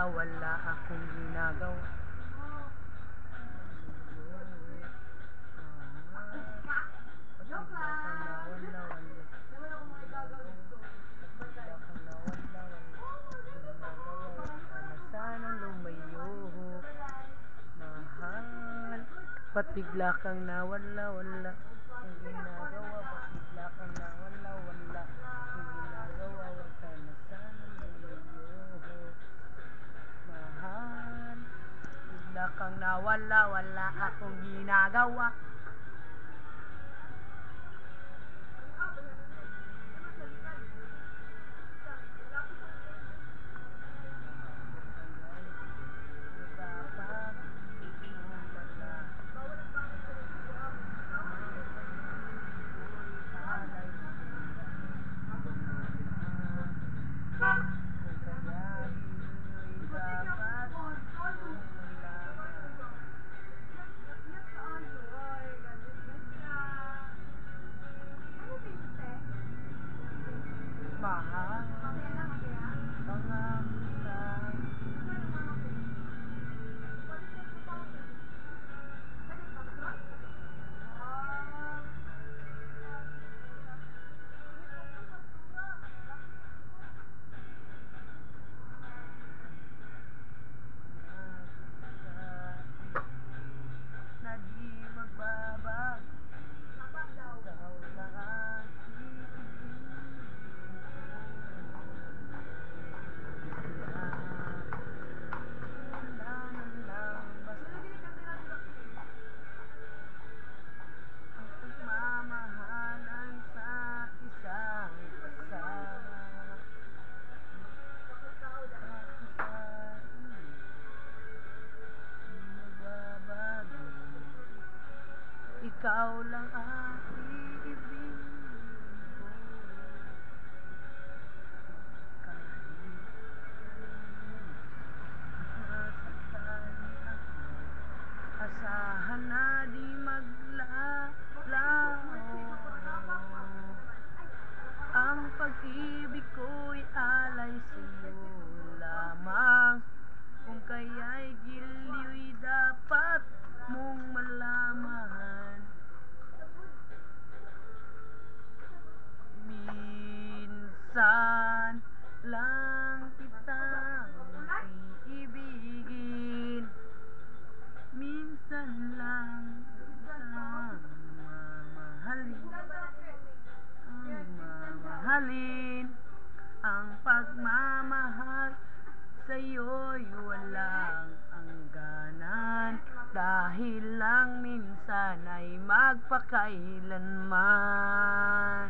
wala akong ginagawa. Joke lang. Sana lumayo, mahal. Ba't bigla kang nawala, wala ang ginagawa? Ba't bigla kang nawala, wala ang ginagawa? Wag ka na sana lumayo, mahal. Bigla kang nawala, wala akong ginagawa. Mahal, na di magbabago. Ikaw lang ang pagmamahalan sa isang isa. Magbabago. Ikaw lang ang iibigin ko. Kahit nasaktan ako, asahan na di maglalaho. Ang pag-ibig ko'y alay sa'yo lamang. Kung kaya'y giliw'y dapat mong malaman. Minsan lang kitang iibigin, minsan lang kitang mamahalin. Ang pagmamahal sa'yo'y walang hangganan, dahil lang minsan ay magpakailanman.